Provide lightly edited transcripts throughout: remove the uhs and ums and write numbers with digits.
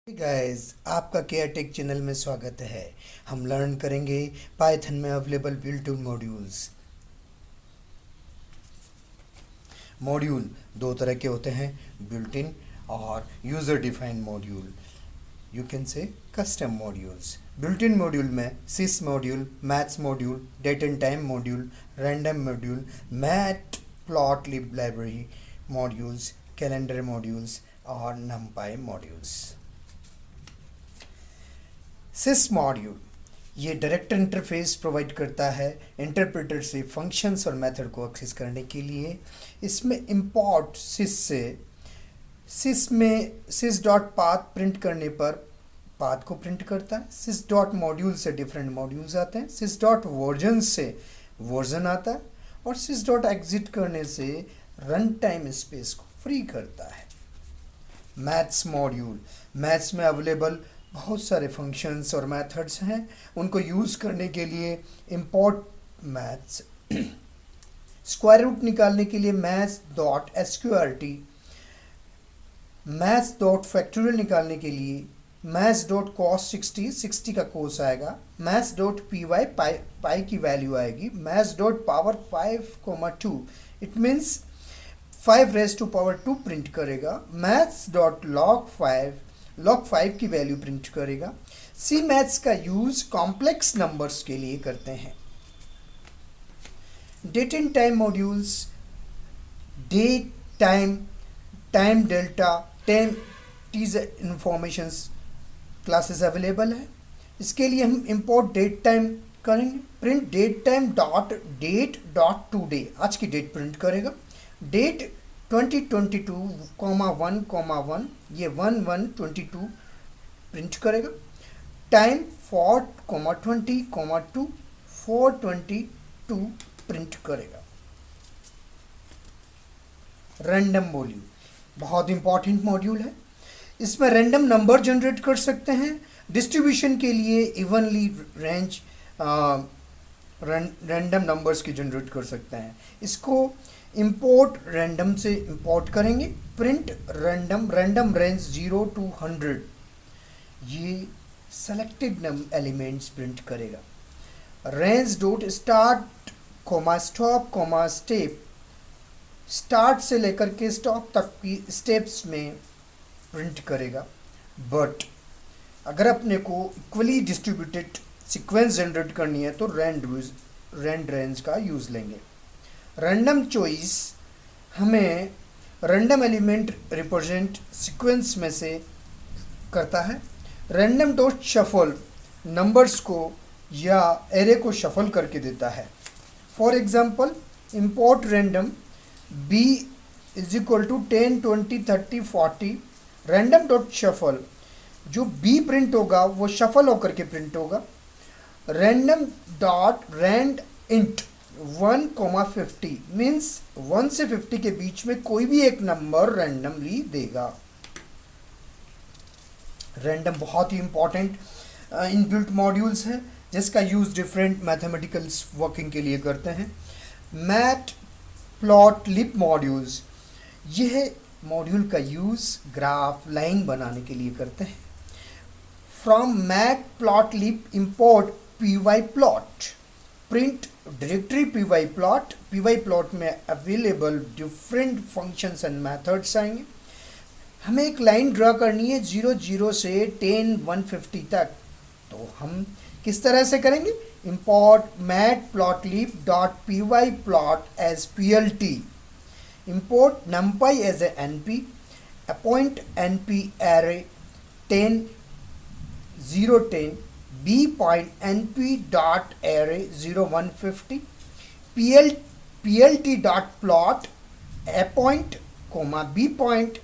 Guys, आपका care take channel में स्वागत है। हम लर्न करेंगे पाइथन में available built in modules. Module दो तरह के होते हैं, बिल्ट इन और user defined module. You can say custom modules. Built in module में sys module, maths module, date and time module, random module, matplotlib library modules, calendar modules और NumPy modules. Sys module ये direct interface provide करता है interpreter से functions और method को access करने के लिए। इसमें इंपोर्ट सिस में सिस डॉट पाथ प्रिंट करने पर पाथ को प्रिंट करता है। सिस डॉट मॉड्यूल से डिफरेंट मॉड्यूल्स आते हैं। सिस डॉट वर्जन से वर्जन आता है और सिस डॉट एग्जिट करने से रन टाइम स्पेस को फ्री करता है। मैथ्स मॉड्यूल, मैथ्स में अवेलेबल बहुत सारे फंक्शंस और मेथड्स हैं। उनको यूज़ करने के लिए इंपोर्ट मैथ्स, स्क्वायर रूट निकालने के लिए maths dot SQRT, maths dot factorial निकालने के लिए मैथ्स डॉट कॉस 60 का कोस आएगा, maths dot P Y pi की वैल्यू आएगी, maths dot power 5,2 it means 5 raise to power 2 print करेगा, मैथ्स डॉट लॉग 5 की वैल्यू प्रिंट करेगा। सी मैथ्स का यूज कॉम्प्लेक्स नंबर्स के लिए करते हैं। Date and time modules, date time, time delta, time tz informations classes available है। इसके लिए हम इंपोर्ट डेट टाइम करेंगे। Print date time dot date dot today, आज की डेट प्रिंट करेगा। डेट 2022,1,1 ये 1/1/22 प्रिंट करेगा। टाइम 4,20,2 4/22 प्रिंट करेगा। रैंडम मॉड्यूल बहुत इंपॉर्टेंट मॉड्यूल है। इसमें रैंडम नंबर जनरेट कर सकते हैं। डिस्ट्रीब्यूशन के लिए इवनली रेंज रैंडम नंबर्स की जनरेट कर सकते हैं। इसको इंपोर्ट रैंडम से इंपोर्ट करेंगे। Print random, random range 0 to 100 ये सेलेक्टेड एलिमेंट्स प्रिंट करेगा। Range dot start comma stop comma step, start से लेकर के स्टॉप तक की स्टेप्स में प्रिंट करेगा। बट अगर अपने को इक्वली डिस्ट्रीब्यूटेड सीक्वेंस जनरेट करनी है तो रैंड रेंज का यूज़ लेंगे। रैंडम चॉइस हमें रैंडम एलिमेंट रिप्रेजेंट सीक्वेंस में से करता है। रैंडम डॉट शफल नंबर्स को या एरे को शफल करके देता है। For example import random B is equal to 10 20 30 40, random dot shuffle जो बी प्रिंट होगा वो शफल होकर के प्रिंट होगा। Random dot rand int 1,50 means 1 से 50 के बीच में कोई भी एक नंबर रैंडमली देगा। रैंडम बहुत ही इंपॉर्टेंट इनबिल्ट मॉड्यूल्स है जिसका यूज डिफरेंट मैथमेटिकल वर्किंग के लिए करते हैं। मैथ प्लॉट लिप मॉड्यूल्स, यह मॉड्यूल का यूज ग्राफ लाइन बनाने के लिए करते हैं। From matplotlib import P Y plot, print directory P Y plot में available different functions and methods आएंगे। हमें एक लाइन ड्रा करनी है 0 से 10 150 तक, तो हम किस तरह से करेंगे? Import matplotlib dot P Y plot as PLT, import numpy as A NP, appoint NP array 10 0 10, b point np dot array 0 150, plt dot plot a point comma b point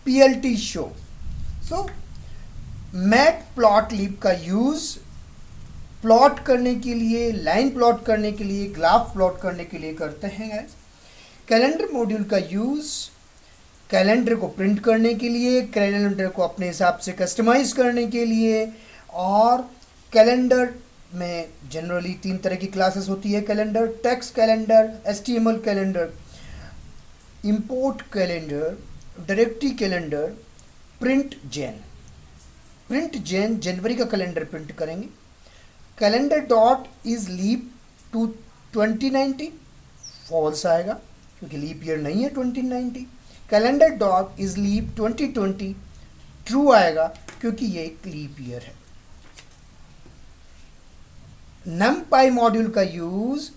plt show। So math plot lip का use plot करने के लिए, line plot करने के लिए, graph plot करने के लिए करते हैं गाइस। कैलेंडर मॉड्यूल का यूज कैलेंडर को प्रिंट करने के लिए, कैलेंडर को अपने हिसाब से कस्टमाइज करने के लिए, और कैलेंडर में जनरली 3 तरह की क्लासेस होती है calendar: text calendar, HTML calendar, import calendar, directory calendar, print जेन। प्रिंट जनवरी का कैलेंडर प्रिंट करेंगे। Calendar dot is leap to 2090, false आएगा क्योंकि लीप ईयर नहीं है 2090। Calendar dot is leap 2020, true आएगा क्योंकि ये एक लीप ईयर है। numpy मॉड्यूल का यूज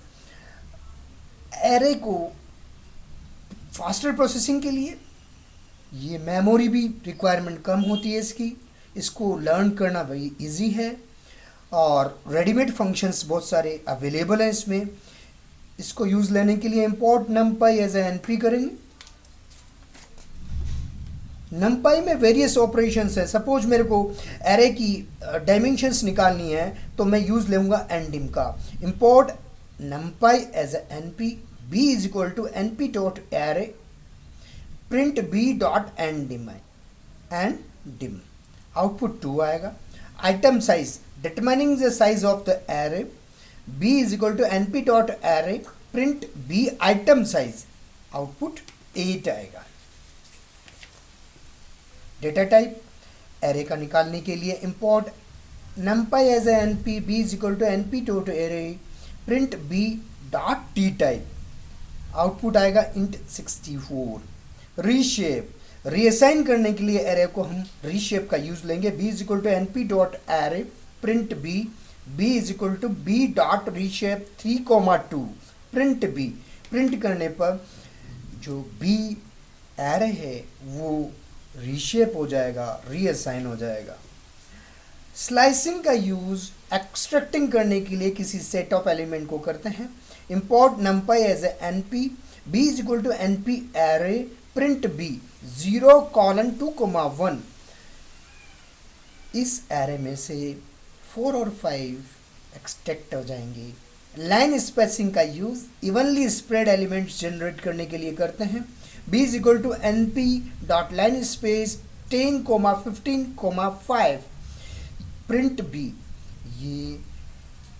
एरे को फास्टर प्रोसेसिंग के लिए, ये मेमोरी भी रिक्वायरमेंट कम होती है इसको लर्न करना वेरी इजी है, और रेडीमेड फंक्शंस बहुत सारे अवेलेबल हैं इसमें। इसको यूज़ लेने के लिए import numpy as A np करेंगे। numpy में वेरियस ऑपरेशंस है। सपोज मेरे को एरे की डायमेंशंस निकालनी है तो मैं यूज़ लूँगा ndim का। import numpy as A np, b is equal to np dot array print b dot ndim, output 2 आएगा। Item size, determining the size of the array, b is equal to np dot array print b item size, output 8 आएगा। Data type array का निकालने के लिए import numpy as a np, b is equal to np dot array print b dot t type, output आएगा int 64। Reshape, reassign करने के लिए array को हम रीशेप का यूज लेंगे। b is equal to np dot array print b is equal to b dot reshape 3,2 print b, print करने पर जो b एरे है वो रीशेप हो जाएगा, रीअसाइन हो जाएगा। स्लाइसिंग का यूज एक्सट्रैक्टिंग करने के लिए किसी सेट ऑफ एलिमेंट को करते हैं। import numpy as a np, b is equal to np array print b 0:2,1, इस एरे में से 4 और 5 एक्सट्रैक्ट हो जाएंगे। लाइन स्पेसिंग का use evenly spread elements generate करने के लिए करते हैं। b is equal to np dot line space 10,15,5 print b, ये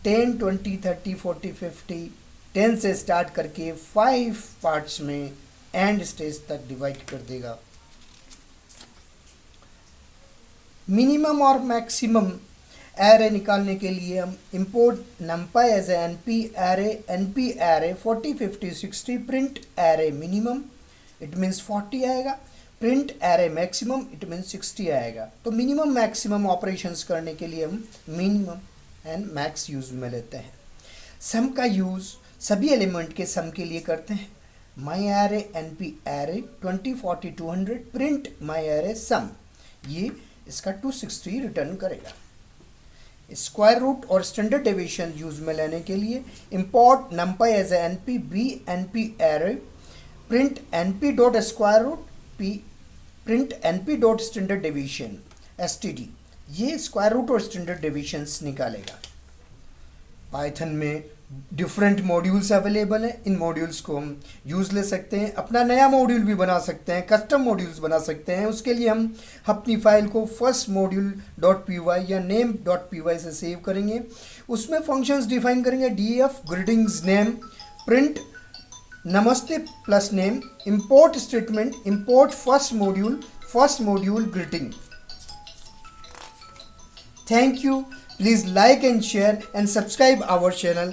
10, 20, 30, 40, 50, 10 से स्टार्ट करके 5 पार्ट्स में एंड स्टेज तक डिवाइड कर देगा। मिनिमम और मैक्सिमम एरे निकालने के लिए हम import numpy as a np array 40, 50, 60 print array minimum, it means 40 आएगा। print array maximum, it means 60 आएगा। तो मिनिमम मैक्सिमम ऑपरेशंस करने के लिए हम मिनिमम एंड मैक्स यूज में लेते हैं। सम का यूज सभी एलिमेंट के सम के लिए करते हैं। my array np array 20, 40, 200 print my array sum, ये इसका 260 रिटर्न करेगा। स्क्वायर रूट और स्टैंडर्ड डेविएशन यूज में लेने के लिए import numpy as a np b np array print np dot square root p print np dot standard deviation std, ये square root और स्टैंडर्ड डेविएशंस निकालेगा। पाइथन में डिफरेंट मॉड्यूल्स अवेलेबल हैं। इन मॉड्यूल्स को हम यूज़ ले सकते हैं, अपना नया मॉड्यूल भी बना सकते हैं, कस्टम मॉड्यूल्स बना सकते हैं। उसके लिए हम अपनी फाइल को first module dot P Y या नेम डॉट पी वाई से सेव करेंगे। उसमें फंक्शंस डिफाइन करेंगे, df greetings name, print namaste plus name, import statement, import first module greeting. Thank you. Please like and share and subscribe our channel.